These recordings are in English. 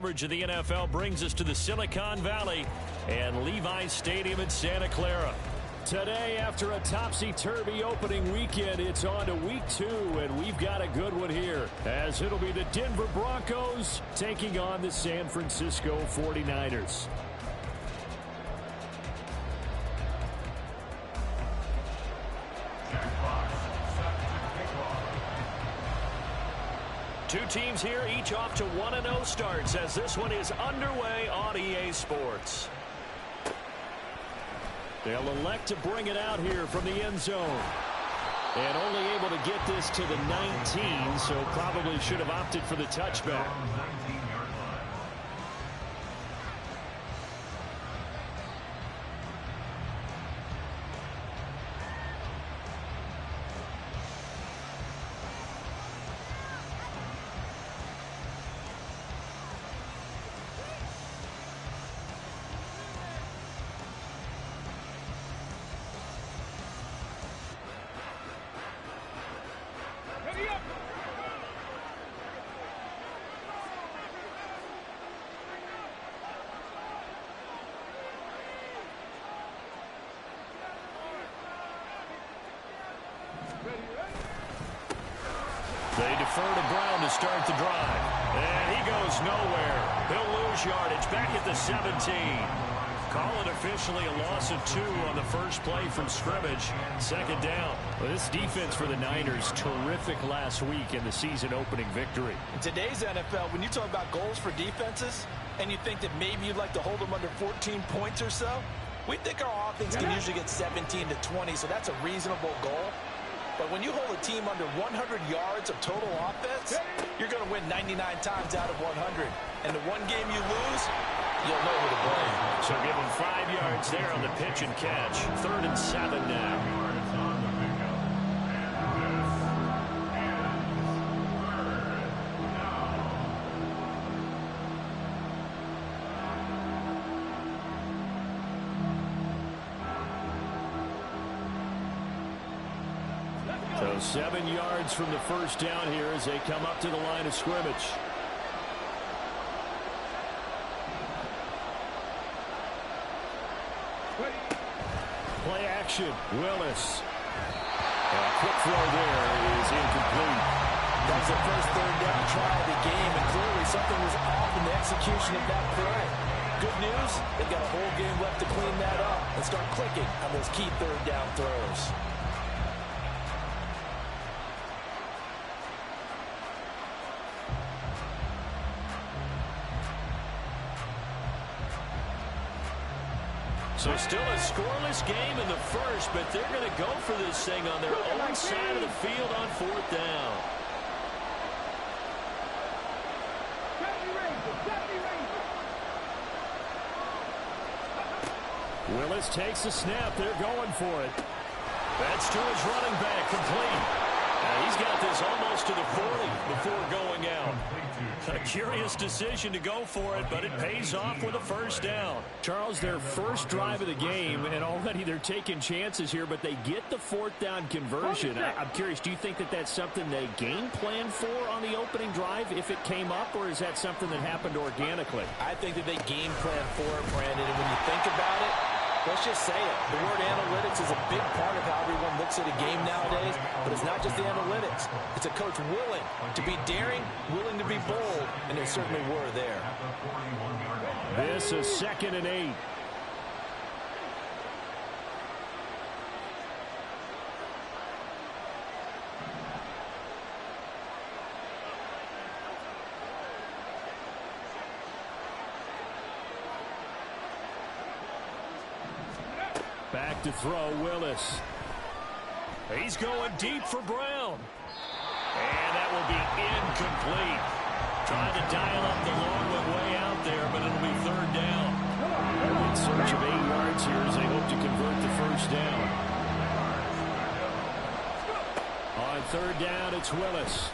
Coverage of the NFL brings us to the Silicon Valley and Levi's Stadium in Santa Clara. Today, after a topsy-turvy opening weekend, it's on to week 2, and we've got a good one here, as it'll be the Denver Broncos taking on the San Francisco 49ers. Two teams here, each off to 1-0 starts as this one is underway on EA Sports. They'll elect to bring it out here from the end zone. And only able to get this to the 19, so probably should have opted for the touchback. They defer to Brown to start the drive. And he goes nowhere. He'll lose yardage back at the 17. Call it officially a loss of 2 on the first play from scrimmage. Second down. Well, this defense for the Niners, terrific last week in the season opening victory. In today's NFL, when you talk about goals for defenses, and you think that maybe you'd like to hold them under 14 points or so, we think our offense can usually get 17 to 20, so that's a reasonable goal. But when you hold a team under 100 yards of total offense, you're going to win 99 times out of 100. And the one game you lose, you'll know who to blame. So give them 5 yards there on the pitch and catch. 3rd and 7 now. So 7 yards from the first down here as they come up to the line of scrimmage. Play action. Willis. A quick throw there is incomplete. That was the first 3rd down try of the game, and clearly something was off in the execution of that play. Good news, they've got a whole game left to clean that up and start clicking on those key 3rd down throws. So still a scoreless game in the first, but they're going to go for this thing on their own side of the field on 4th down. Willis takes the snap. They're going for it. That's to his running back, complete. He's got this almost to the 40 before going out. A curious decision to go for it, but it pays off with a first down. Charles, their first drive of the game, and already they're taking chances here, but they get the 4th down conversion. I'm curious, do you think that that's something they game planned for on the opening drive if it came up, or is that something that happened organically? I think that they game plan for it, Brandon, and when you think about it, let's just say it. The word analytics is a big part of how everyone looks at a game nowadays, but it's not just the analytics. It's a coach willing to be daring, willing to be bold, and they certainly were there. This is 2nd and 8. Back to throw, Willis. He's going deep for Brown. And that will be incomplete. Trying to dial up the long one way out there, but it'll be 3rd down. In search of 8 yards here as they hope to convert the first down. On 3rd down, it's Willis.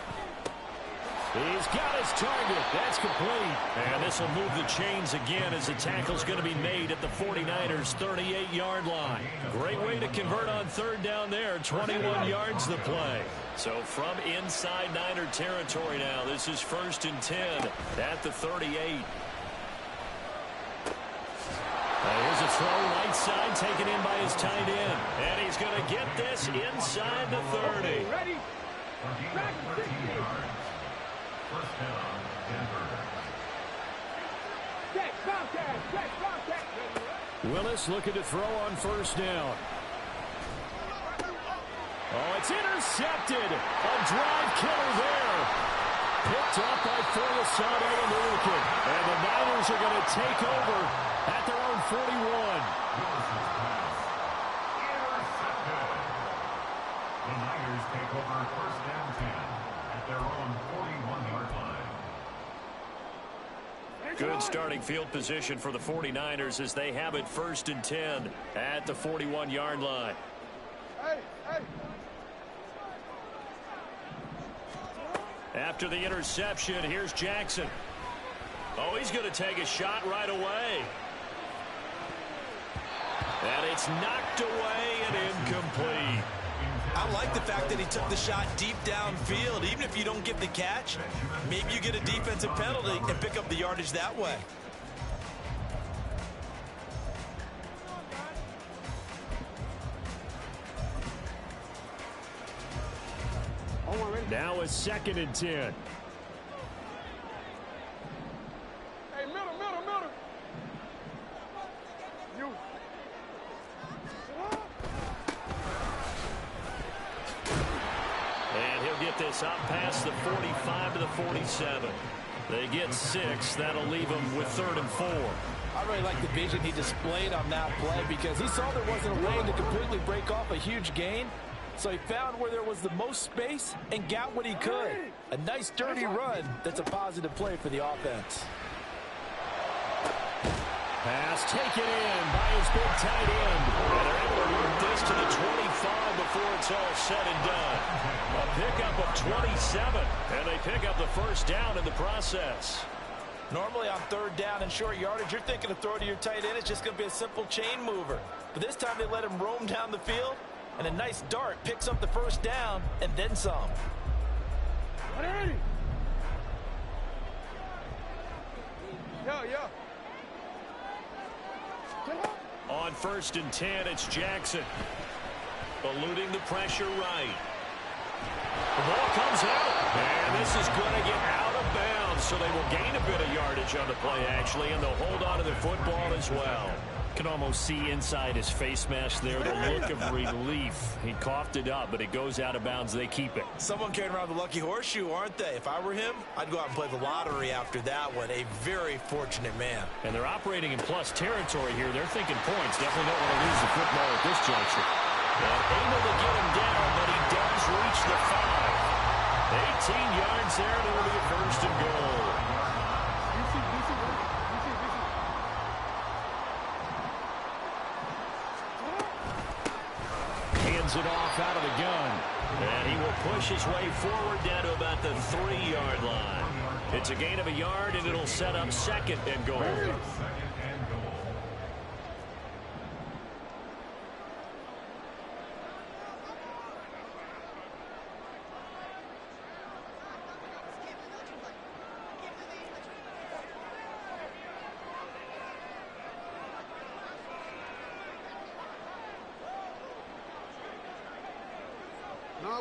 He's got his target. That's complete. And this will move the chains again as the tackle's going to be made at the 49ers' 38-yard line. Great way to convert on third down there. 21 yards the play. So from inside Niner territory now, this is 1st and 10 at the 38. Here's a throw right side taken in by his tight end. And he's going to get this inside the 30. Ready? First down, Denver. Willis looking to throw on first down. Oh, it's intercepted. A drive killer there. Picked up by Forlasano and Lukin. And the Niners are going to take over at their own 41. Willis's pass. Intercepted. The Niners take over first down 10 at their own 41-yard line. Good starting field position for the 49ers as they have it 1st and 10 at the 41-yard line. After the interception, here's Jackson. Oh, he's going to take a shot right away. And it's knocked away and incomplete. I like the fact that he took the shot deep downfield. Even if you don't get the catch, maybe you get a defensive penalty and pick up the yardage that way. Now it's 2nd and 10. Hey, middle. You. And he'll get this up past the 45 to the 47. They get 6. That'll leave them with 3rd and 4. I really like the vision he displayed on that play because he saw there wasn't a way to completely break off a huge gain. So he found where there was the most space and got what he could. A nice dirty run that's a positive play for the offense. Pass taken in by his big tight end. And they're able to work this to the 25 before it's all said and done. A pickup of 27. And they pick up the first down in the process. Normally on 3rd down and short yardage, you're thinking to throw to your tight end. It's just going to be a simple chain mover. But this time they let him roam down the field. And a nice dart picks up the first down and then some. Yeah. On 1st and 10, it's Jackson. Eluding the pressure right. The ball comes out. And this is going to get out of bounds. So they will gain a bit of yardage on the play, actually. And they'll hold on to the football as well. Can almost see inside his face mask there the look of relief. He coughed it up, but it goes out of bounds. They keep it. Someone carrying around the lucky horseshoe, aren't they? If I were him, I'd go out and play the lottery after that one. A very fortunate man. And they're operating in plus territory here. They're thinking points. Definitely don't want to lose the football at this juncture. And able to get him down, but he does reach the 5. 18 yards there, and it'll be a 1st and goal. Hands it off out of the gun. And he will push his way forward down to about the 3-yard line. It's a gain of a yard, and it'll set up 2nd and goal.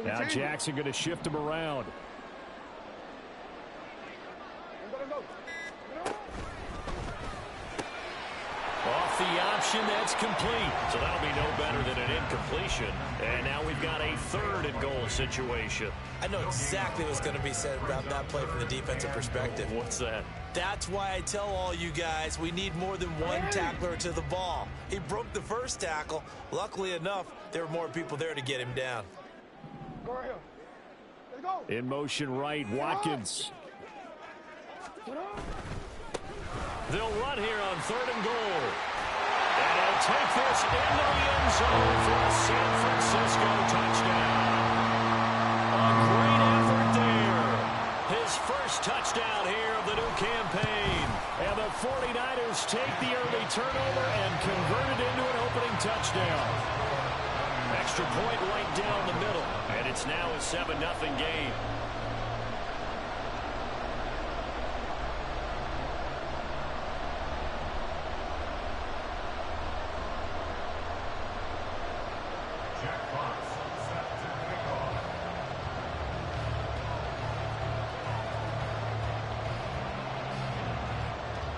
Now Jackson going to shift him around. Off the option, that's complete. So that'll be no better than an incompletion. And now we've got a 3rd and goal situation. I know exactly what's going to be said about that play from the defensive perspective. What's that? That's why I tell all you guys we need more than one tackler to the ball. He broke the first tackle. Luckily enough, there were more people there to get him down. In motion right, Watkins. They'll run here on 3rd and goal. And he'll take this into the end zone for a San Francisco touchdown. A great effort there. His his first touchdown here of the new campaign. And the 49ers take the early turnover and convert it into an opening touchdown. Extra point right down the middle. And it's now a 7-0 game.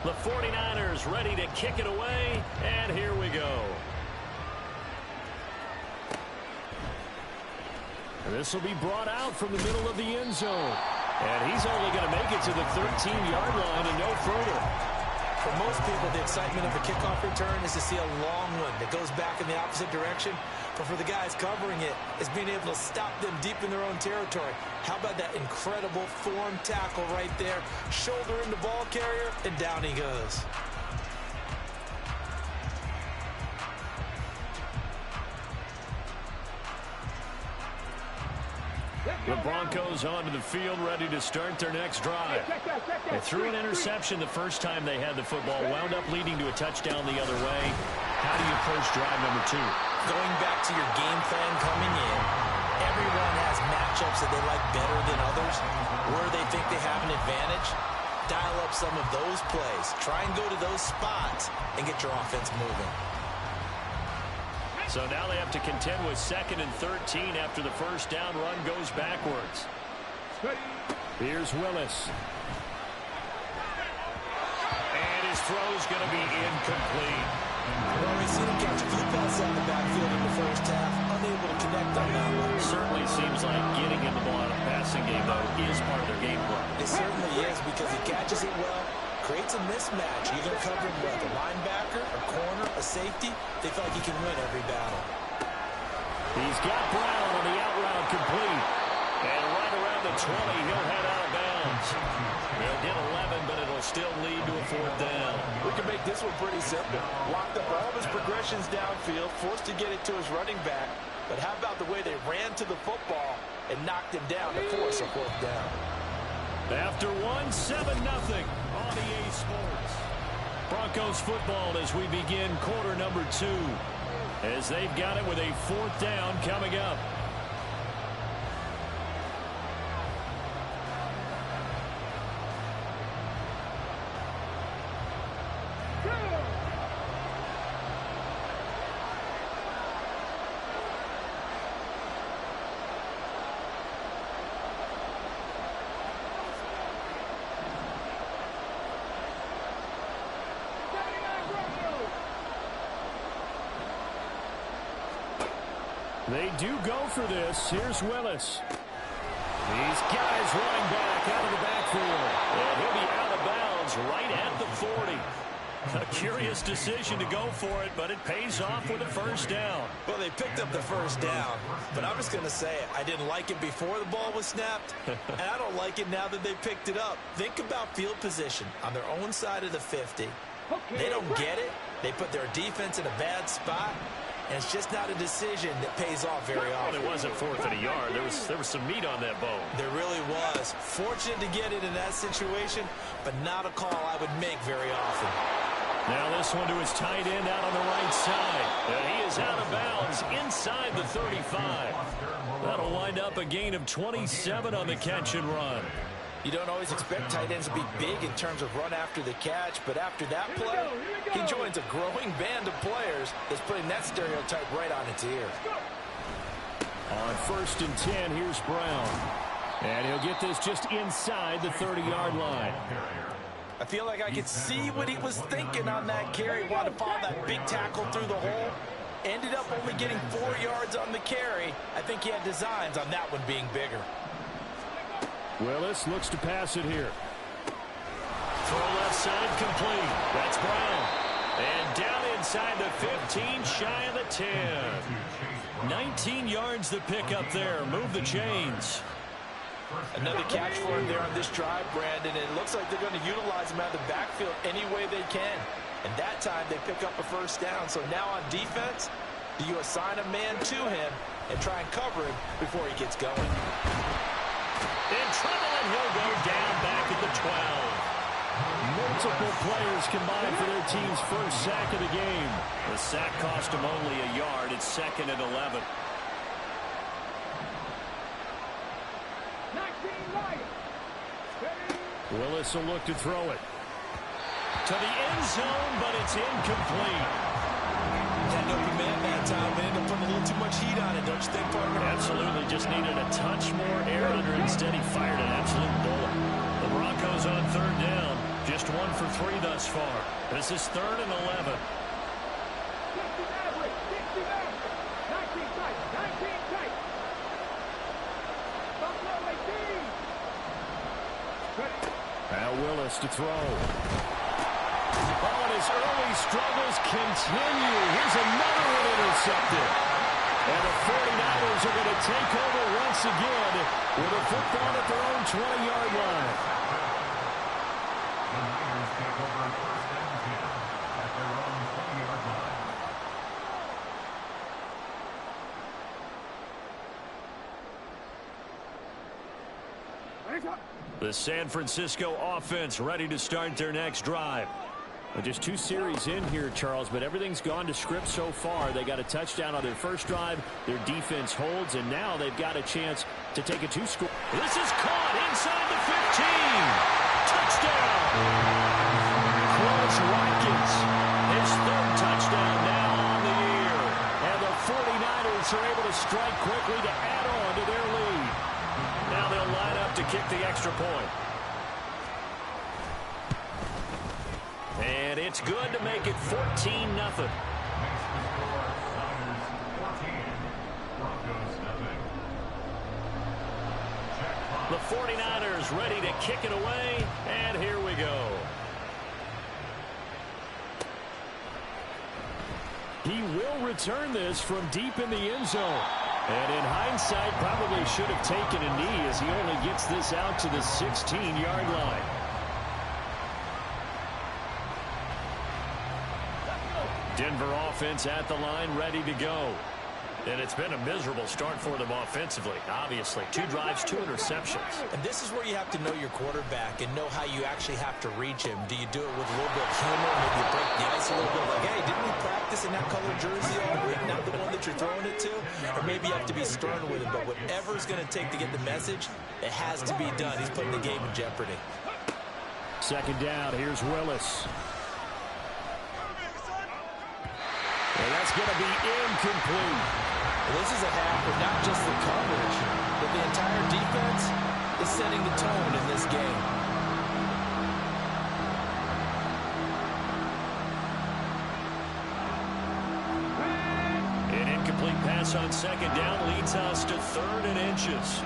The 49ers ready to kick it away, and here we go. And this will be brought out from the middle of the end zone. And he's only going to make it to the 13-yard line and no further. For most people, the excitement of a kickoff return is to see a long one that goes back in the opposite direction. But for the guys covering it, it's being able to stop them deep in their own territory. How about that incredible form tackle right there? Shoulder in the ball carrier, and down he goes. The Broncos onto the field, ready to start their next drive. They threw an interception the first time they had the football, wound up leading to a touchdown the other way. How do you approach drive number 2? Going back to your game plan coming in, everyone has matchups that they like better than others, where they think they have an advantage. Dial up some of those plays. Try and go to those spots and get your offense moving. So now they have to contend with 2nd and 13 after the first down run goes backwards. Here's Willis. And his throw's going to be incomplete. Well, we've seen him catch a few passes out of the backfield in the first half, unable to connect on that one. Certainly seems like getting in the ball in a passing game, though, is part of their game plan. It certainly is, because he catches it well, creates a mismatch. You're going to cover him with a linebacker, a corner, a safety. They feel like he can win every battle. He's got Brown on the out route complete. And right around the 20, he'll head out of bounds. They'll get 11, but it'll still lead to a 4th down. We can make this one pretty simple. Locked up all of his progressions downfield, forced to get it to his running back. But how about the way they ran to the football and knocked him down to force a 4th down? After 7-0 on EA Sports. Broncos football as we begin quarter number 2. As they've got it with a 4th down coming up. They do go for this. Here's Willis. These guys running back out of the backfield. And he'll be out of bounds right at the 40. A curious decision to go for it, but it pays off with a 1st down. Well, they picked up the 1st down, but I'm just going to say it. I didn't like it before the ball was snapped, and I don't like it now that they picked it up. Think about field position on their own side of the 50. They don't get it. They put their defense in a bad spot. And it's just not a decision that pays off very often. Well, it wasn't 4th and a yard. There was some meat on that bone. There really was. Fortunate to get it in that situation, but not a call I would make very often. Now this one to his tight end out on the right side. And he is out of bounds inside the 35. That'll wind up a gain of 27 on the catch and run. You don't always expect tight ends to be big in terms of run after the catch, but after that play, he joins a growing band of players that's putting that stereotype right on its ear. On 1st and 10, here's Brown. And he'll get this just inside the 30-yard line. I feel like I could see what he was thinking on that carry. He wanted to follow that big tackle through the hole. Ended up only getting 4 yards on the carry. I think he had designs on that one being bigger. Willis looks to pass it here. Throw left side complete. That's Brown. And down inside the 15, shy of the 10. 19 yards the pick up there. Move the chains. Another catch for him there on this drive, Brandon. And it looks like they're going to utilize him out of the backfield any way they can. And that time they pick up a 1st down. So now on defense, do you assign a man to him and try and cover him before he gets going? In trouble, and he'll go down back at the 12. Multiple players combined for their team's first sack of the game. The sack cost him only a yard. It's 2nd and 11. Willis will look to throw it. To the end zone, but it's incomplete. Had no command that time, but ended up putting a little too much heat on it, don't you think, partner? Absolutely, just needed a touch more air under. Instead, he fired an absolute bullet. The Broncos on 3rd down. Just 1 for 3 thus far. This is 3rd and 11. Now Willis to throw. Oh, and his early struggles continue. Here's another one intercepted. And the 49ers are going to take over once again with a football at their own 20-yard line. The Niners take over 1st and 10 at their own 20-yard line. The San Francisco offense ready to start their next drive. Well, just 2 series in here, Charles, but everything's gone to script so far. They got a touchdown on their first drive. Their defense holds, and now they've got a chance to take a 2-score. This is caught inside the 15. Touchdown! Quez Watkins, his 3rd touchdown now on the year. And the 49ers are able to strike quickly to add on to their lead. Now they'll line up to kick the extra point. And it's good to make it 14-0. The 49ers ready to kick it away, and here we go. He will return this from deep in the end zone. And in hindsight, probably should have taken a knee as he only gets this out to the 16-yard line. Denver offense at the line, ready to go. And it's been a miserable start for them offensively, obviously. 2 drives, 2 interceptions. And this is where you have to know your quarterback and know how you actually have to reach him. Do you do it with a little bit of humor, maybe you break the ice a little bit, like, hey, didn't we practice in that color jersey all week, not the one that you're throwing it to? Or maybe you have to be stern with him, but whatever it's going to take to get the message, it has to be done. He's putting the game in jeopardy. 2nd down, here's Willis. And that's going to be incomplete. Well, this is a half with not just the coverage, but the entire defense is setting the tone in this game. An incomplete pass on 2nd down leads us to 3rd and inches.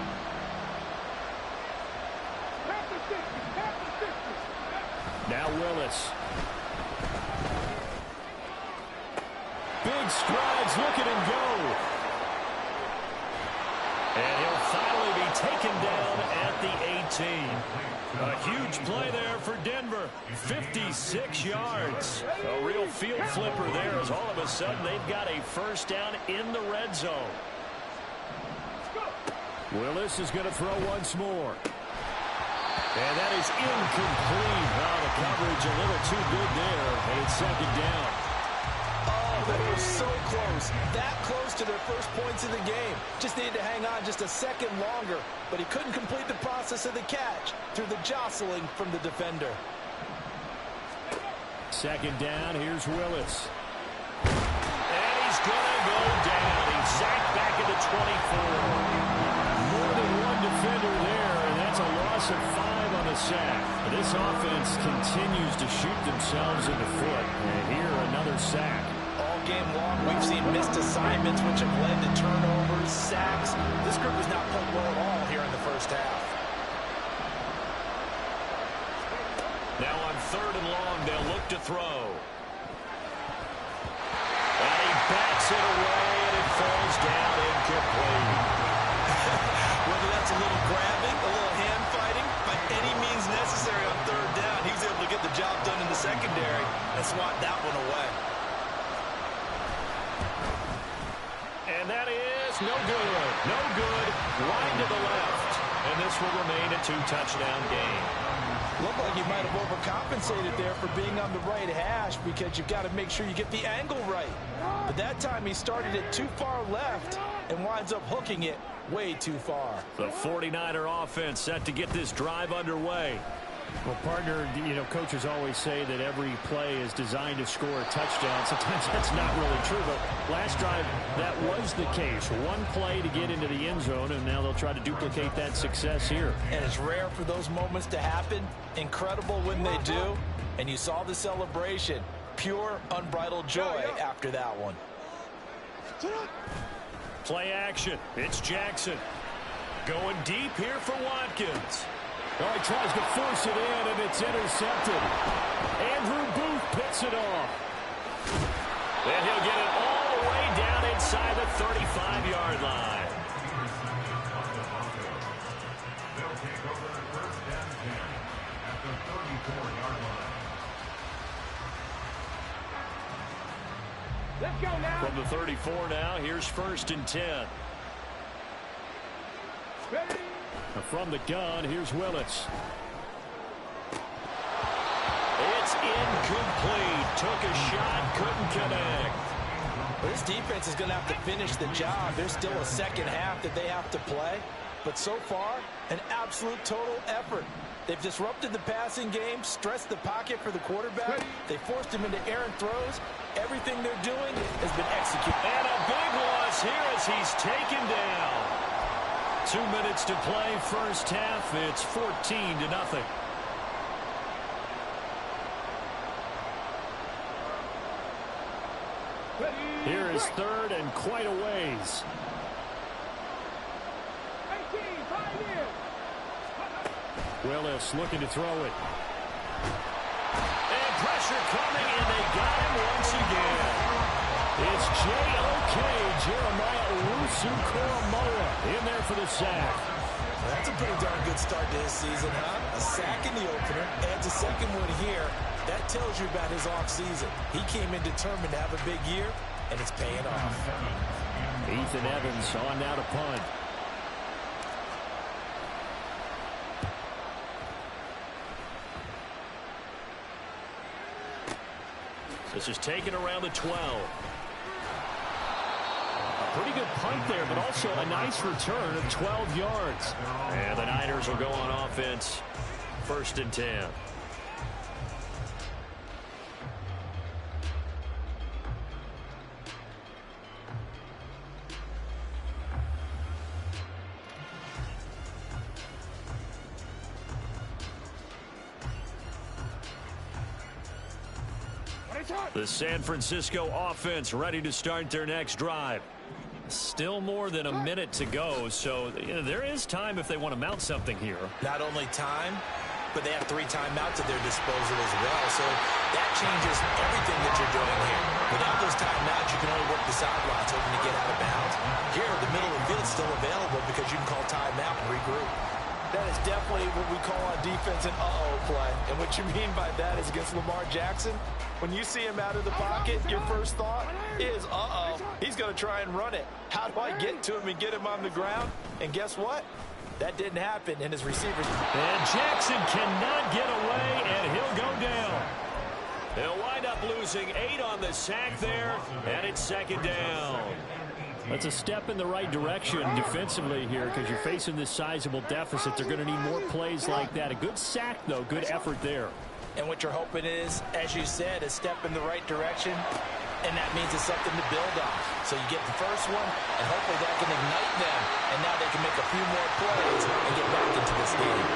Now Willis. Big strides, look at him go. And he'll finally be taken down at the 18. A huge play there for Denver. 56 yards. A real field flipper there as all of a sudden they've got a 1st down in the red zone. Willis is going to throw once more. And that is incomplete. Well, the coverage a little too good there. And it's 2nd down. They were so close, that close to their first points of the game. Just needed to hang on just a second longer, but he couldn't complete the process of the catch through the jostling from the defender. 2nd down, here's Willis. And he's going to go down. He's sacked back at the 24. More than one defender there, and that's a loss of 5 on the sack. This offense continues to shoot themselves in the foot. And here, another sack. All game long, we've seen missed assignments, which have led to turnovers, sacks. This group has not played well at all here in the first half. Now on 3rd and long, they'll look to throw. And he backs it away, and it falls down incomplete. Whether that's a little grabbing, a little hand fighting, by any means necessary on 3rd down, he was able to get the job done in the secondary and swat that one away. And that is no good. No good. Wide to the left. and this will remain a two-touchdown game. Looked like you might have overcompensated there for being on the right hash because you've got to make sure you get the angle right. But that time he started it too far left and winds up hooking it way too far. The 49er offense set to get this drive underway. Well, partner, coaches always say that every play is designed to score a touchdown. Sometimes that's not really true, but last drive, that was the case. One play to get into the end zone, and now they'll try to duplicate that success here. And it's rare for those moments to happen. Incredible when they do. And you saw the celebration. Pure, unbridled joy after that one. Play action. It's Jackson. Going deep here for Watkins. Oh, he tries to force it in, and it's intercepted. Andrew Booth picks it off. And he'll get it all the way down inside the 35-yard line. They'll take over the first and 10 at the 34-yard line. Let's go now. From the 34 now, here's first and 10. Ready? From the gun, here's Willis. It's incomplete. Took a shot, couldn't connect. This defense is going to have to finish the job. There's still a second half that they have to play. But so far, an absolute total effort. They've disrupted the passing game, stressed the pocket for the quarterback. They forced him into errant throws. Everything they're doing has been executed. And a big loss here as he's taken down. 2 minutes to play, first half. It's 14-0. Here is third and quite a ways. 18, 5 in. Willis looking to throw it. And pressure coming, and they got him once again. It's J.O.K. Jeremiah Owusu-Koramoah in there for the sack. That's a pretty darn good start to his season, huh? A sack in the opener, adds a second one here. That tells you about his offseason. He came in determined to have a big year, and it's paying off. Ethan Evans on now to punt. This is taken around the 12. Pretty good punt there, but also a nice return of 12 yards. And the Niners will go on offense. First and 10. The San Francisco offense ready to start their next drive. Still more than a minute to go, so there is time if they want to mount something here. Not only time, but they have 3 timeouts at their disposal as well, so that changes everything that you're doing here. Without those timeouts, you can only work the sidelines hoping to get out of bounds. Here, the middle of the field is still available because you can call timeout and regroup. That is definitely what we call on defense an uh-oh play. And what you mean by that is against Lamar Jackson, when you see him out of the pocket, your first thought is, uh-oh, he's going to try and run it. How do I get to him and get him on the ground? And guess what? That didn't happen, and his receivers. And Jackson cannot get away, and he'll go down. They'll wind up losing 8 on the sack there, and it's second down. That's a step in the right direction defensively here because you're facing this sizable deficit. They're going to need more plays like that. A good sack, though. Good effort there. And what you're hoping is, as you said, a step in the right direction, and that means it's something to build on. So you get the first one, and hopefully that can ignite them, and now they can make a few more plays and get back into this game.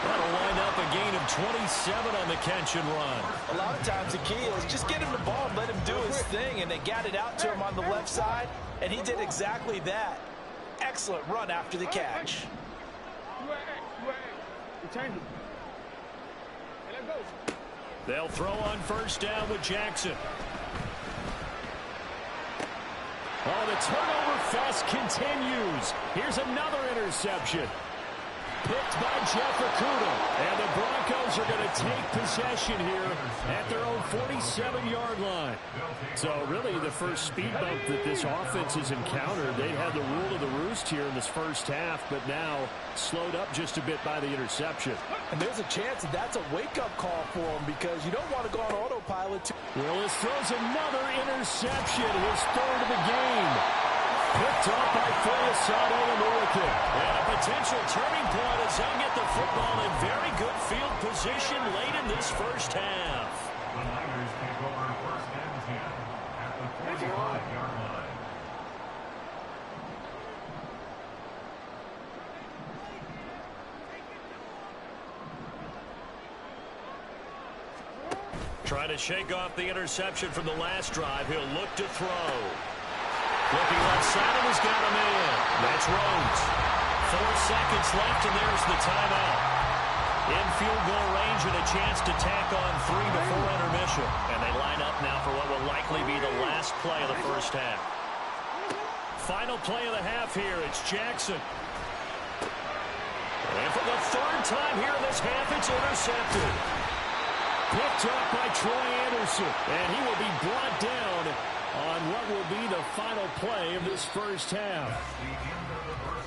That'll wind up a gain of 27 on the catch and run. A lot of times the key is just get him the ball and let him do his thing, and they got it out to him on the left side, and he did exactly that. Excellent run after the catch. They'll throw on first down with Jackson. Oh, the turnover fest continues. Here's another interception. Picked by Jeff Okudah. And the Broncos are going to take possession here at their own 47-yard line. So really the first speed bump that this offense has encountered. They had the rule of the roost here in this first half, but now slowed up just a bit by the interception. And there's a chance that that's a wake-up call for him because you don't want to go on autopilot. Willis throws another interception, his third of the game. Picked up by Foyesade Oluwakun. And a potential turning point as they'll get the football in very good field position late in this first half. The Niners take over first and 10 at the 45-yard line. Trying to shake off the interception from the last drive. He'll look to throw. Looking left side, and he's got him in. That's Rhodes. 4 seconds left, and there's the timeout. In field goal range and a chance to tack on 3 before intermission. And they line up now for what will likely be the last play of the first half. Final play of the half here. It's Jackson. And for the third time here in this half, it's intercepted. Picked up by Troy Anderson. And he will be brought down on what will be the final play of this first half.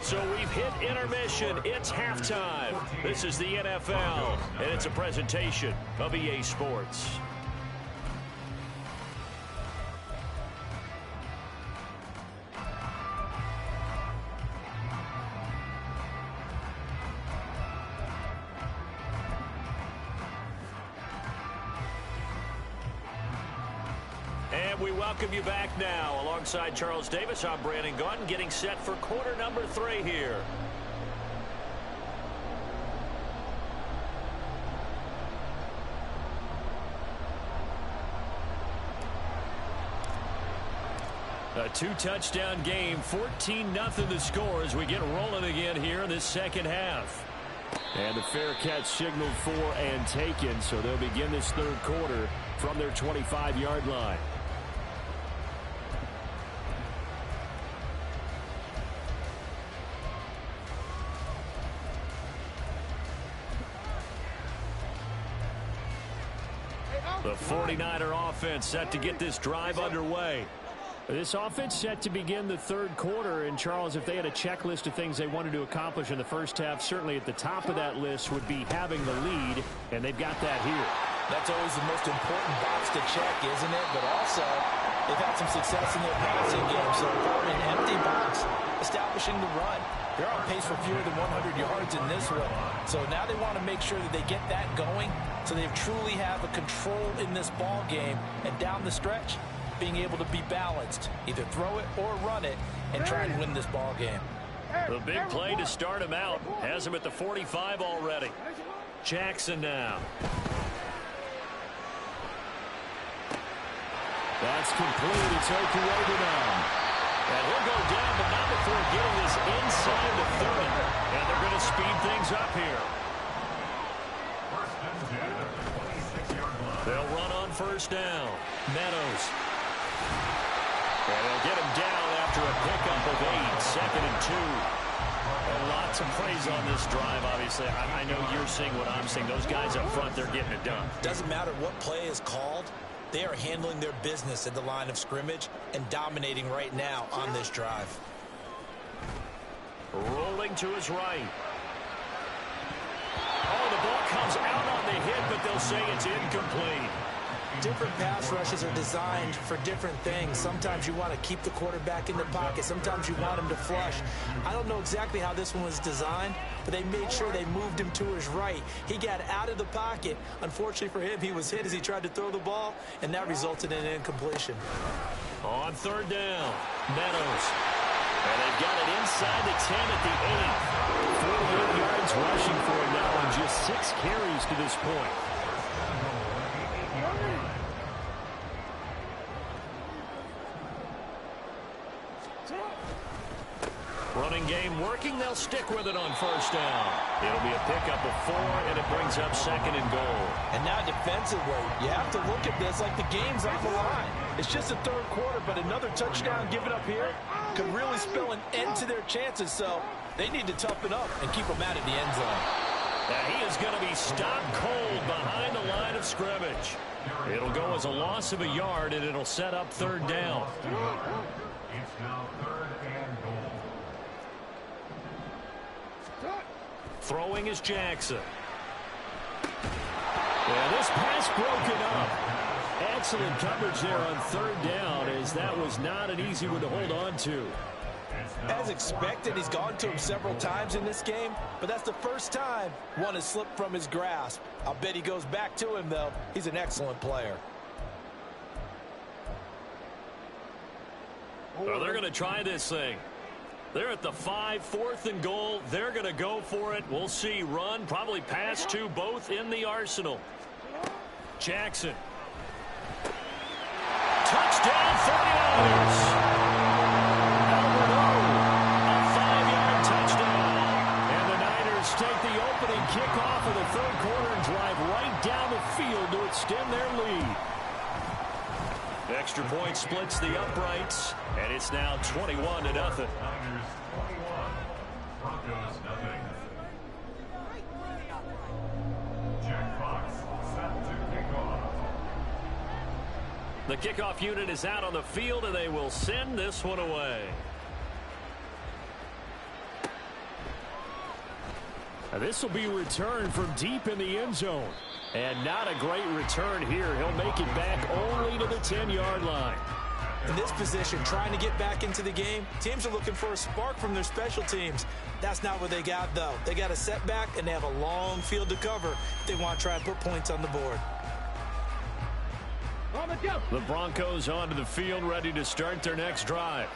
So we've hit intermission. It's halftime. This is the NFL, and it's a presentation of EA Sports. And we welcome you back now. Alongside Charles Davis, I'm Brandon Gaudin, getting set for quarter number 3 here. A 2-touchdown game, 14-0 the score as we get rolling again here in this second half. And the fair catch signaled for and taken, so they'll begin this third quarter from their 25-yard line. The 49er offense set to get this drive underway. This offense set to begin the third quarter, and Charles, if they had a checklist of things they wanted to accomplish in the first half, certainly at the top of that list would be having the lead, and they've got that here. That's always the most important box to check, isn't it? But also, they've had some success in their passing game, so probably an empty box establishing the run. They're on pace for fewer than 100 yards in this one. So now they want to make sure that they get that going so they truly have a control in this ball game. And down the stretch, being able to be balanced, either throw it or run it, and try and win this ball game. The big play to start him out. Has him at the 45 already. Jackson now. That's complete. It's Okuegbunam now. And he'll go down, but not before getting this inside the 30. And they're going to speed things up here. First and 10 at the 26-yard line. They'll run on first down. Meadows. And they'll get him down after a pickup of 8. Second and 2. And lots of praise on this drive, obviously. I know you're seeing what I'm seeing. Those guys up front, they're getting it done. Doesn't matter what play is called. They are handling their business at the line of scrimmage and dominating right now on this drive. Rolling to his right. Oh, the ball comes out on the hit, but they'll say it's incomplete. Different pass rushes are designed for different things. Sometimes you want to keep the quarterback in the pocket. Sometimes you want him to flush. I don't know exactly how this one was designed, but they made sure they moved him to his right. He got out of the pocket. Unfortunately for him, he was hit as he tried to throw the ball, and that resulted in an incompletion. On third down, Meadows. And they've got it inside the 10 at the 8. 48 yards rushing for him now on just 6 carries to this point. Running game working. They'll stick with it on first down. It'll be a pickup of 4, and it brings up second and goal. And now defensively, you have to look at this like the game's on the line. It's just the third quarter, but another touchdown given up here could really spell an end to their chances. So they need to toughen up and keep them out of the end zone. And he is going to be stopped cold behind the line of scrimmage. It'll go as a loss of a yard, and it'll set up third down. It's now 3rd and goal. Throwing is Jackson. And this pass broken up. Excellent coverage there on third down, as that was not an easy one to hold on to. As expected, he's gone to him several times in this game, but that's the first time one has slipped from his grasp. I'll bet he goes back to him, though. He's an excellent player. Well, they're going to try this thing. They're at the 5, 4th and goal. They're going to go for it. We'll see. Run, probably pass to both in the arsenal. Jackson. Touchdown, 49ers. Take the opening kickoff of the third quarter and drive right down the field to extend their lead. Extra point splits the uprights, and it's now 21-0. Niners 21, Broncos nothing. Jack Fox set to kick off. The kickoff unit is out on the field, and they will send this one away. This will be returned from deep in the end zone. And not a great return here. He'll make it back only to the 10-yard line. In this position, trying to get back into the game, teams are looking for a spark from their special teams. That's not what they got, though. They got a setback, and they have a long field to cover if they want to try and put points on the board. The Broncos onto the field, ready to start their next drive.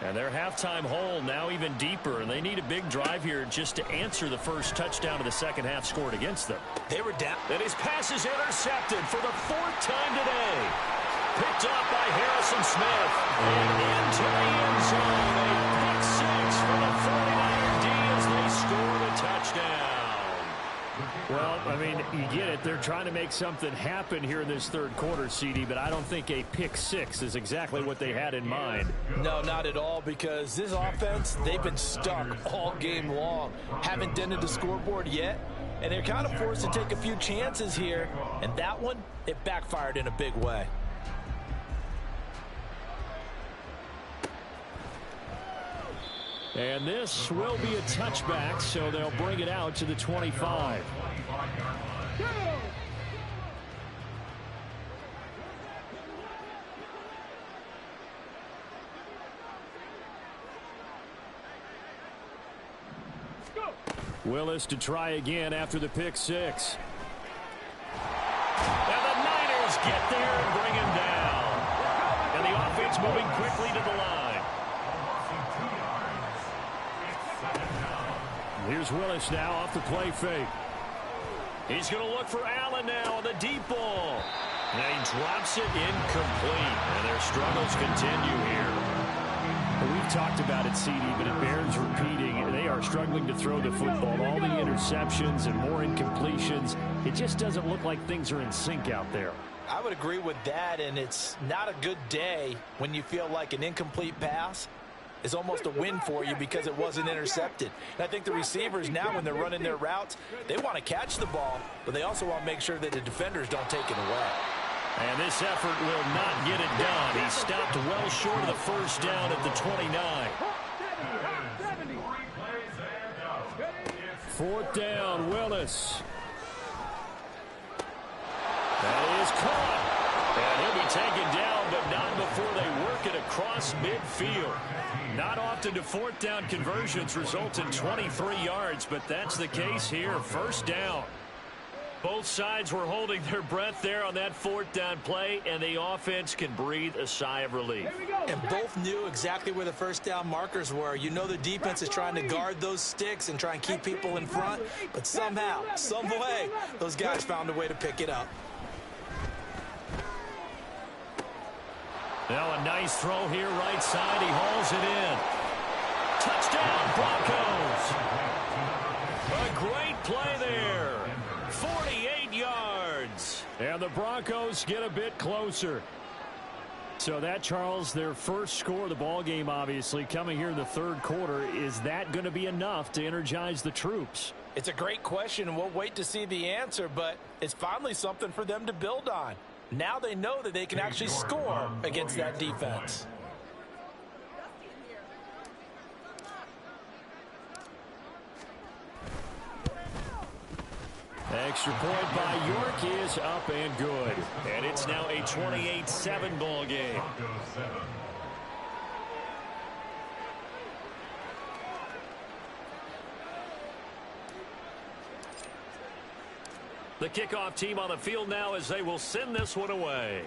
And their halftime hole now even deeper, and they need a big drive here just to answer the first touchdown of the second half scored against them. They were down. And his pass is intercepted for the 4th time today. Picked up by Harrison Smith. And into the end zone. A pick six for the 49er D as they score the touchdown. Well, I mean, you get it. They're trying to make something happen here in this third quarter, CD, but I don't think a pick six is exactly what they had in mind. No, not at all, because this offense, they've been stuck all game long. Haven't dented the scoreboard yet, and they're kind of forced to take a few chances here, and that one, it backfired in a big way. And this will be a touchback, so they'll bring it out to the 25. Willis to try again after the pick six. And the Niners get there and bring him down. And the offense moving quickly to the line. Here's Willis now off the play fake. He's going to look for Allen now on the deep ball. And he drops it incomplete. And their struggles continue here. Well, we've talked about it, CD, but it bears repeating. They are struggling to throw the football. All the interceptions and more incompletions. It just doesn't look like things are in sync out there. I would agree with that, and it's not a good day when you feel like an incomplete pass is almost a win for you because it wasn't intercepted. And I think the receivers now, when they're running their routes, they want to catch the ball, but they also want to make sure that the defenders don't take it away. And this effort will not get it done. He stopped well short of the first down at the 29. 4th down, Willis. That is caught. And he'll be taken down, but not before they work it across midfield. Not often do 4th down conversions result in 23 yards, but that's the case here. First down. Both sides were holding their breath there on that 4th down play, and the offense can breathe a sigh of relief. And both knew exactly where the first down markers were. You know the defense is trying to guard those sticks and try and keep people in front, but somehow, some way, those guys found a way to pick it up. Now a nice throw here right side. He hauls it in. Touchdown, Broncos. A great play there. 48 yards. And the Broncos get a bit closer. So that, Charles, their first score of the ball game, obviously, coming here in the third quarter. Is that going to be enough to energize the troops? It's a great question, and we'll wait to see the answer, but it's finally something for them to build on. Now they know that they can actually score against that defense. Extra point by York is up and good. And it's now a 28-7 ball game. The kickoff team on the field now as they will send this one away.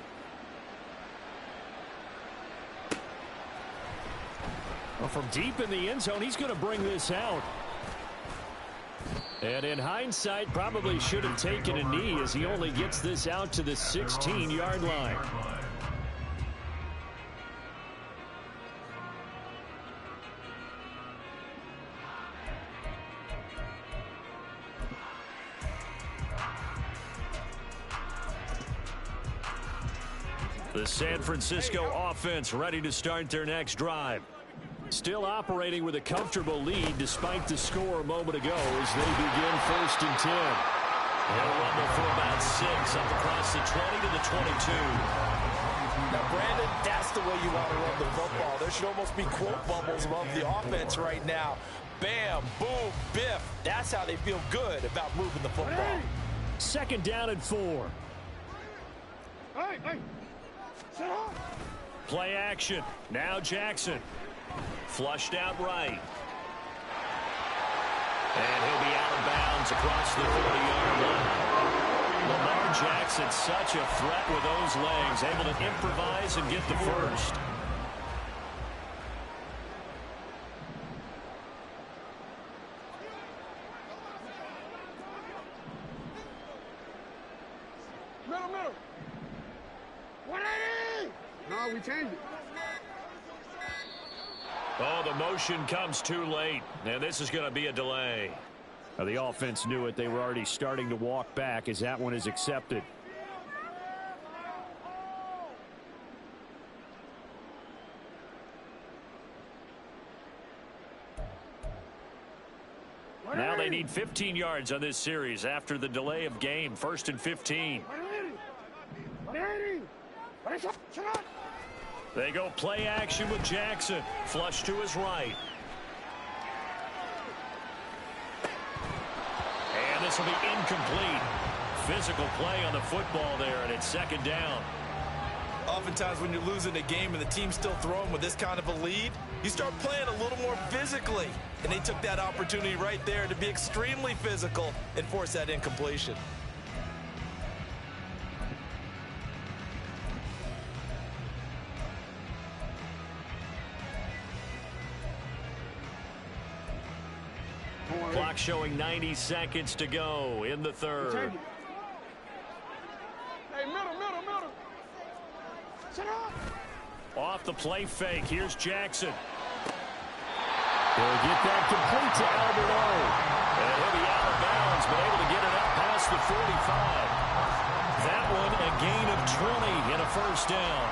Well, from deep in the end zone, he's going to bring this out. And in hindsight, probably should have taken a knee as he only gets this out to the 16-yard line. The San Francisco offense ready to start their next drive. Still operating with a comfortable lead despite the score a moment ago as they begin 1st and 10. They'll rumble for about 6 up across the 20 to the 22. Now, Brandon, that's the way you want to run the football. There should almost be quote bubbles above the offense right now. Bam, boom, biff. That's how they feel good about moving the football. 2nd down and 4. Hey. Play action. Now Jackson. Flushed out right. And he'll be out of bounds across the 40-yard line. Lamar Jackson, such a threat with those legs, able to improvise and get the first. Middle. 180! No, we changed it. Oh, the motion comes too late, and this is going to be a delay. Now, the offense knew it. They were already starting to walk back as that one is accepted. Now they need 15 yards on this series after the delay of game. 1st and 15. They go play action with Jackson. Flush to his right. And this will be incomplete. Physical play on the football there, and it's 2nd down. Oftentimes when you're losing a game and the team's still throwing with this kind of a lead, you start playing a little more physically. And they took that opportunity right there to be extremely physical and force that incompletion. Clock showing 90 seconds to go in the 3rd. Hey, middle. Sit up. Off the play fake. Here's Jackson. They'll get that complete to Albert O. And he'll be out of bounds, but able to get it up past the 45. That one a gain of 20 and a 1st down.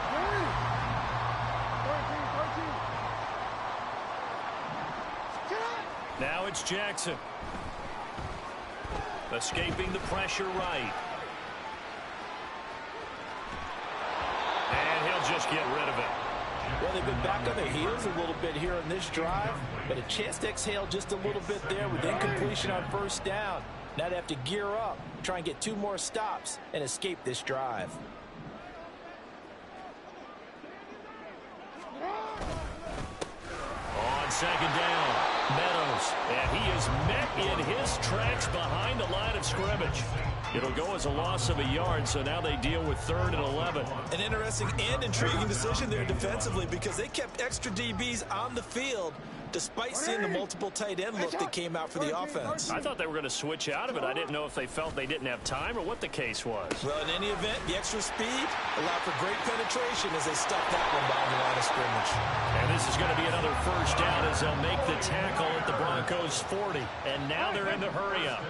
13. Now it's Jackson. Escaping the pressure right. And he'll just get rid of it. Well, they've been back on their heels a little bit here on this drive, but a chance to exhale just a little bit there with incompletion on 1st down. Now they have to gear up, try and get 2 more stops, and escape this drive. On 2nd down, Meadows, and he is met in his tracks behind the line of scrimmage. It'll go as a loss of a yard, so now they deal with 3rd and 11. An interesting and intriguing decision there defensively because they kept extra DBs on the field despite seeing the multiple tight end look that came out for the offense. I thought they were going to switch out of it. I didn't know if they felt they didn't have time or what the case was. Well, in any event, the extra speed allowed for great penetration as they stuffed that one behind the line of scrimmage. And this is going to be another 1st down as they'll make the tackle at the Broncos 40. And now they're in the hurry up.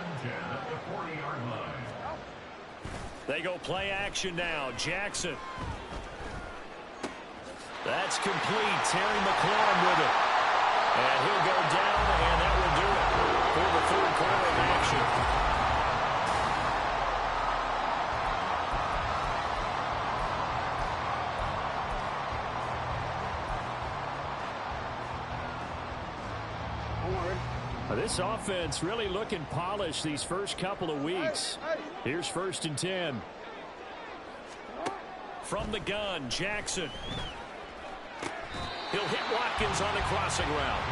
They go play action now. Jackson. That's complete. Terry McLaurin with it. And he'll go down, and that will do it. for the third quarter of action. This offense really looking polished these first couple of weeks. Here's 1st and 10. From the gun, Jackson. He'll hit Watkins on the crossing route.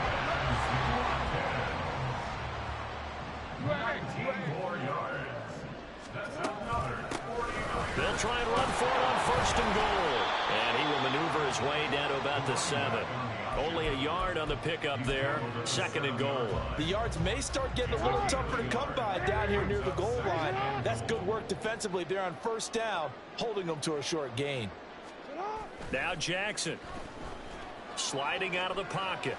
94 yards. That's another 49. They'll try and run for it on 1st and goal. And he will maneuver his way down to about the 7. Only a yard on the pickup there. 2nd and goal. The yards may start getting a little tougher to come by down here near the goal line. That's good work defensively there on 1st down, holding them to a short gain. Now Jackson. Sliding out of the pocket.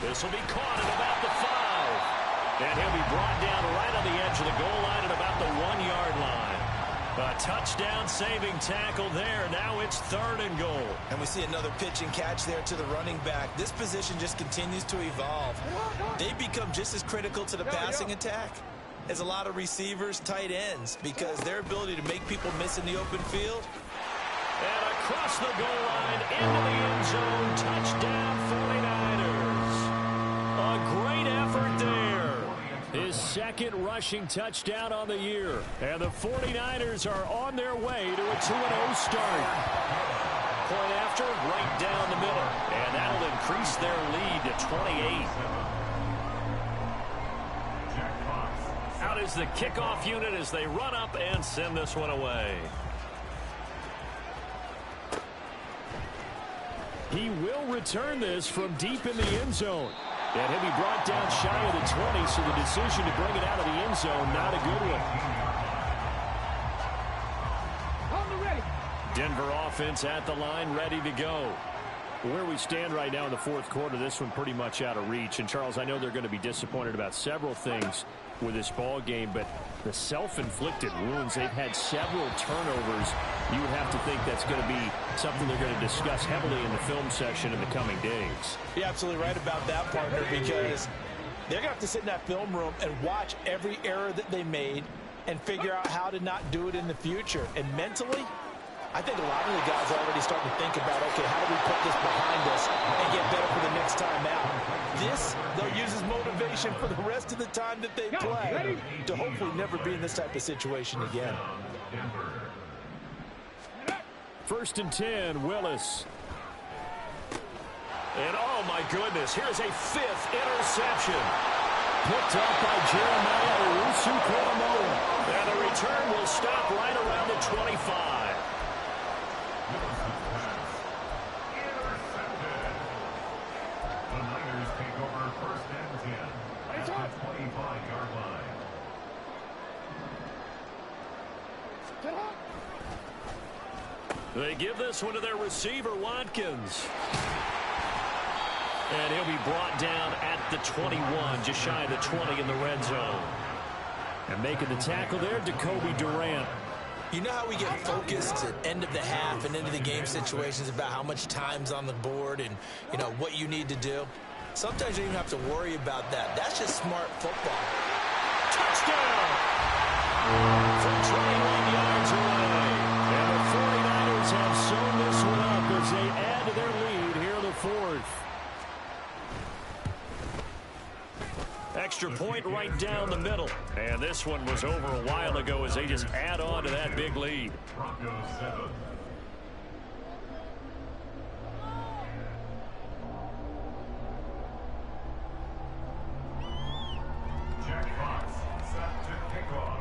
This will be caught at about the 5. And he'll be brought down right on the edge of the goal line at about the 1-yard line. A touchdown-saving tackle there. Now it's 3rd and goal. And we see another pitch and catch there to the running back. This position just continues to evolve. They become just as critical to the passing attack as a lot of receivers, tight ends, because their ability to make people miss in the open field. And across the goal line, into the end zone, touchdown 49ers. A great effort there. His 2nd rushing touchdown on the year. And the 49ers are on their way to a 2-0 start. Point after, right down the middle. And that'll increase their lead to 28. Out is the kickoff unit as they run up and send this one away. He will return this from deep in the end zone. And he'll be brought down shy of the 20, so the decision to bring it out of the end zone, not a good one. Denver offense at the line, ready to go. Where we stand right now in the 4th quarter, this one pretty much out of reach. And, Charles, I know they're going to be disappointed about several things with this ball game, but the self-inflicted wounds, they've had several turnovers. You would have to think that's going to be something they're going to discuss heavily in the film session in the coming days. You're absolutely right about that, partner, because they're going to have to sit in that film room and watch every error that they made and figure out how to not do it in the future. And mentally, I think a lot of the guys are already starting to think about, okay, how do we put this behind us and get better for the next time out? This, they'll use as motivation for the rest of the time that they play to hopefully never be in this type of situation again. 1st and 10, Willis. And oh my goodness, here's a 5th interception. Picked up by Jeremiah Owusu-Koramoah. And the return will stop right around the 25. The Niners take over 1st and 10 at the 25-yard line. They give this one to their receiver, Watkins. And he'll be brought down at the 21, just shy of the 20 in the red zone. And making the tackle there, Jacoby Durant. You know how we get focused at end of the half and into the game situations about how much time's on the board and, you know, what you need to do? Sometimes you don't even have to worry about that. That's just smart football. Touchdown! From 21 yards away. And the 49ers have sewn this one up as they add to their lead here in the 4th. Extra point right down the middle. And this one was over a while ago as they just add on to that big lead. Broncos 7. Jack Fox set to kick off.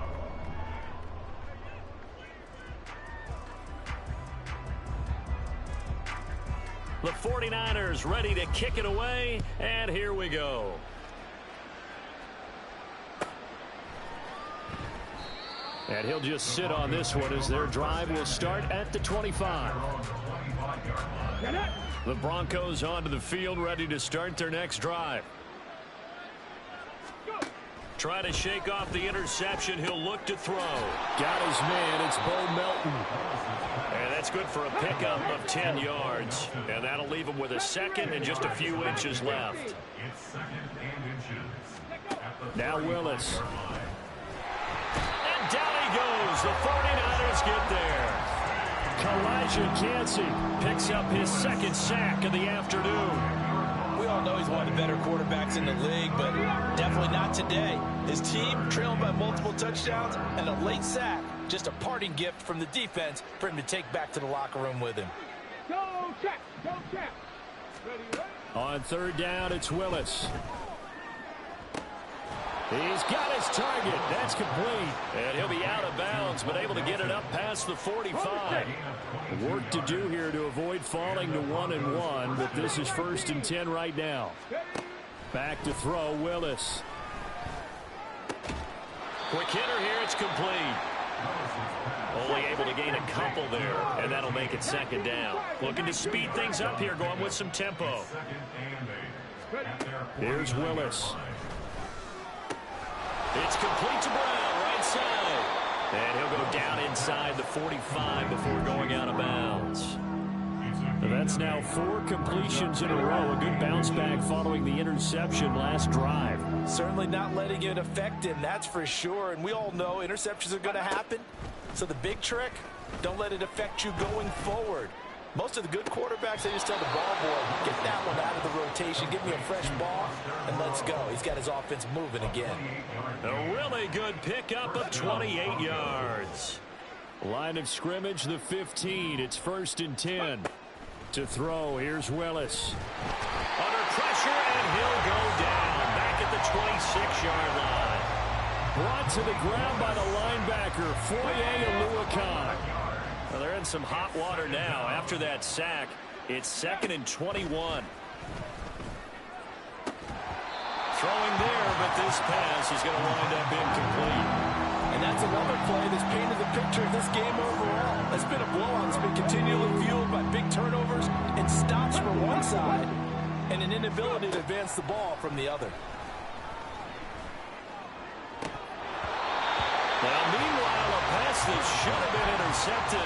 The 49ers ready to kick it away, and here we go. And he'll just sit on this one as their drive will start at the 25. The Broncos onto the field ready to start their next drive. Try to shake off the interception. He'll look to throw. Got his man. It's Bo Melton. And that's good for a pickup of 10 yards. And that'll leave him with a second and just a few inches left. It's 2nd and Now Willis. And down he goes. The 49ers get there. Kalijah Kancey picks up his second sack of the afternoon. We all know he's one of the better quarterbacks in the league, but definitely not today. His team trailing by multiple touchdowns and a late sack. Just a parting gift from the defense for him to take back to the locker room with him. Go check. Go check. Ready? On third down, it's Willis. He's got his target. That's complete. And he'll be out of bounds, but able to get it up past the 45. Work to do here to avoid falling to 1-1, but this is 1st and 10 right now. Back to throw, Willis. Quick hitter here, it's complete. Only able to gain a couple there, and that'll make it 2nd down. Looking to speed things up here, going with some tempo. Here's Willis. It's complete to Brown, right side. And he'll go down inside the 45 before going out of bounds. That's now 4 completions in a row. A good bounce back following the interception last drive. Certainly not letting it affect him, that's for sure. And we all know interceptions are going to happen. So the big trick, don't let it affect you going forward. Most of the good quarterbacks, they just tell the ball boy, get that one out of the rotation, give me a fresh ball, and let's go. He's got his offense moving again. A really good pickup of 28 yards. Line of scrimmage, the 15. It's 1st and 10. To throw, here's Willis. Under pressure, and he'll go down. Back at the 26-yard line. Brought to the ground by the linebacker, Foye Oluokun. Well, they're in some hot water now. After that sack, it's 2nd and 21. Throwing there, but this pass is going to wind up incomplete. And that's another play that's painted the picture of this game overall. It's been a blowout. It's been continually fueled by big turnovers and stops from one side and an inability to advance the ball from the other. Now, meanwhile, a pass that should have been intercepted,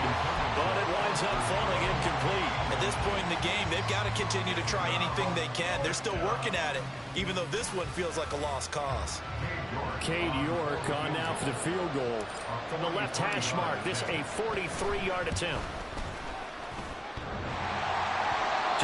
but it winds up falling incomplete. At this point in the game, they've got to continue to try anything they can. They're still working at it, even though this one feels like a lost cause. Cade York on now for the field goal. From the left hash mark, this a 43-yard attempt.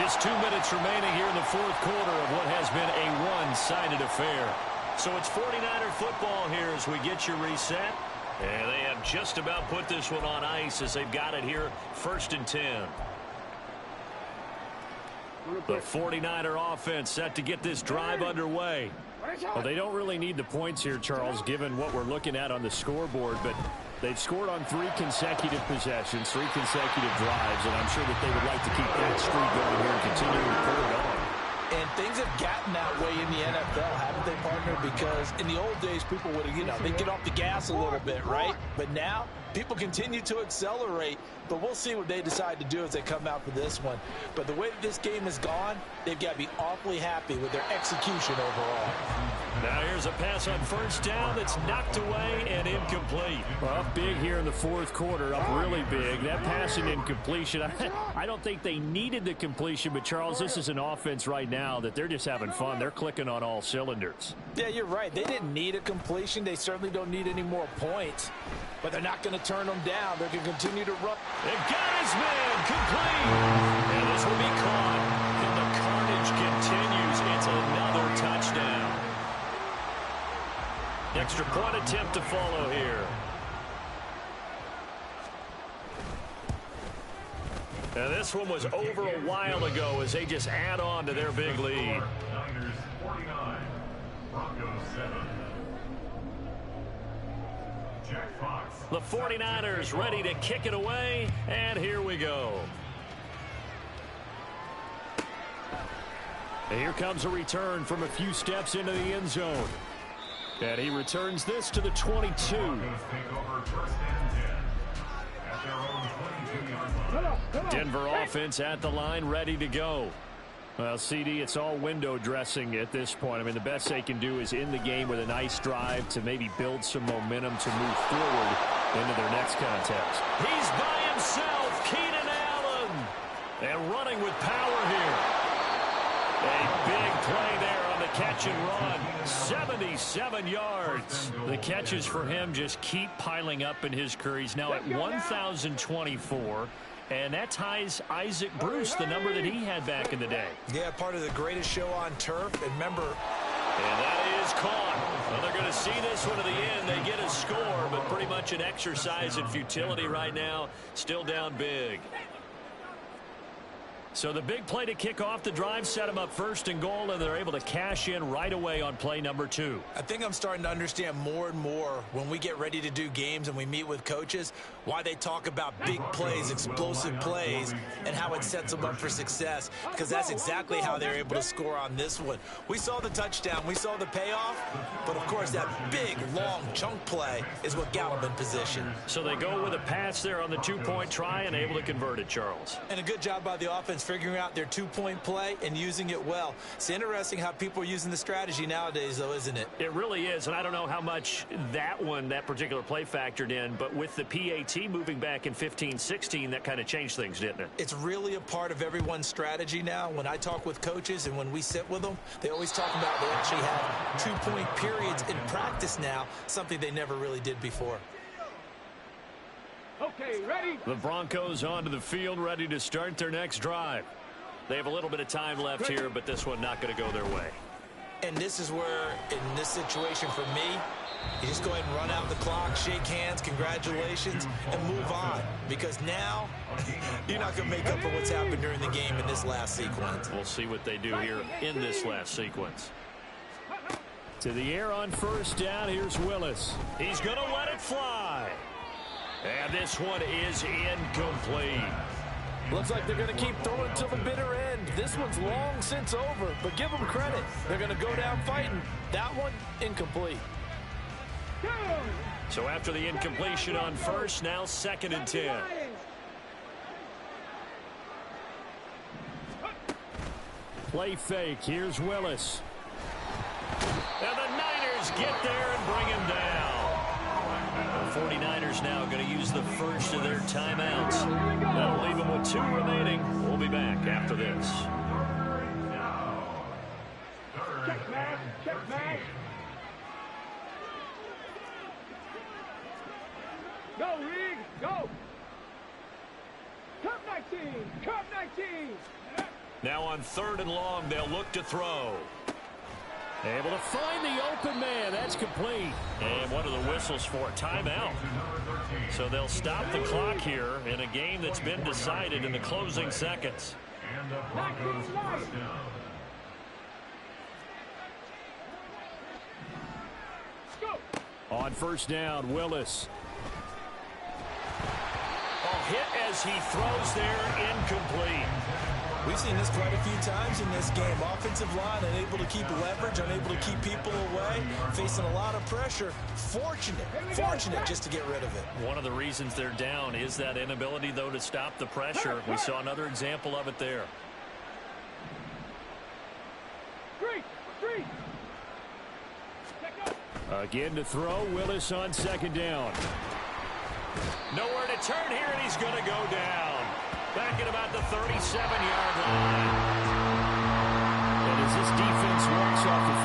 Just 2 minutes remaining here in the 4th quarter of what has been a one-sided affair. So it's 49er football here as we get your reset. And they have just about put this one on ice as they've got it here, 1st and 10. The 49er offense set to get this drive underway. Well, they don't really need the points here, Charles, given what we're looking at on the scoreboard, but they've scored on 3 consecutive possessions, 3 consecutive drives, and I'm sure that they would like to keep that streak going here and continue to pull it on. And things have gotten that way in the NFL, haven't they, partner? Because in the old days, people would, they'd get off the gas a little bit, right? But now, people continue to accelerate. But we'll see what they decide to do as they come out for this one. But the way that this game has gone, they've got to be awfully happy with their execution overall. Now here's a pass on 1st down that's knocked away and incomplete. Well, up big here in the 4th quarter, up really big. That passing incompletion, I don't think they needed the completion, but Charles, this is an offense right now that they're just having fun. They're clicking on all cylinders. Yeah, you're right. They didn't need a completion. They certainly don't need any more points. But they're not going to turn them down. They're going to continue to run. They've got his man complete. And this will be caught. And the carnage continues. It's another touchdown. Extra point attempt to follow here. Now this one was over a while ago as they just add on to their big lead. Niners 49, Broncos 7. Jack Fox. The 49ers ready to kick it away, and here we go. And here comes a return from a few steps into the end zone. And he returns this to the 22. Broncos take over 1st and 10 at their own 22-yard line. Denver offense at the line, ready to go. Well, CD, it's all window dressing at this point. I mean, the best they can do is end the game with a nice drive to maybe build some momentum to move forward into their next contest. He's by himself, Keenan Allen. And running with power here. A big play there on the catch catch and run. 77 yards. The catches for him just keep piling up in his career. He's now at 1,024. And that ties Isaac Bruce, the number that he had back in the day. Yeah, part of the greatest show on turf. And remember... And that is caught. Well, they're going to see this one to the end. They get a score, but pretty much an exercise in futility right now. Still down big. So the big play to kick off the drive set them up first and goal, and they're able to cash in right away on play number 2. I think I'm starting to understand more and more when we get ready to do games and we meet with coaches why they talk about big plays, explosive plays, and how it sets them up for success, because that's exactly how they're able to score on this one. We saw the touchdown. We saw the payoff, but, of course, that big, long chunk play is what got them in position. So they go with a pass there on the 2-point try and able to convert it, Charles. And a good job by the offense figuring out their 2-point play and using it well. It's interesting how people are using the strategy nowadays, though, isn't it? It really is, and I don't know how much that particular play factored in, but with the PAT moving back in 15-16, that kind of changed things, didn't it? It's really a part of everyone's strategy now. When I talk with coaches and when we sit with them, they always talk about they actually have 2-point periods in practice now, something they never really did before. Okay, ready? The Broncos onto the field, ready to start their next drive. They have a little bit of time left here, but this one not going to go their way. And this is where, in this situation for me, you just go ahead and run out the clock, shake hands, congratulations, and move on. Because now, you're not going to make up for what's happened during the game in this last sequence. We'll see what they do here in this last sequence. To the air on first down, here's Willis. He's going to let it fly. And this one is incomplete. Looks like they're going to keep throwing till the bitter end. This one's long since over, but give them credit. They're going to go down fighting. That one, incomplete. So after the incompletion on first, now 2nd and 10. Play fake. Here's Willis. And the Niners get there and bring him down. The 49ers now going to use the first of their timeouts. That'll leave them with 2 remaining. We'll be back after this. Check, man. Check, man. Go, Reed. Go. Come 19. Come 19. Now on 3rd and long, they'll look to throw. Able to find the open man. That's complete. And what are the whistles for? Timeout. So they'll stop the clock here in a game that's been decided in the closing seconds. And the Broncos first down. On first down, Willis. Hit as he throws there, incomplete. We've seen this quite a few times in this game. Offensive line unable to keep leverage, unable to keep people away, facing a lot of pressure. Fortunate just to get rid of it. One of the reasons they're down is that inability, though, to stop the pressure. We saw another example of it there. Three. Again to throw, Willis on 2nd down. Nowhere to turn here, and he's going to go down. Back at about the 37-yard line. And as this defense walks off the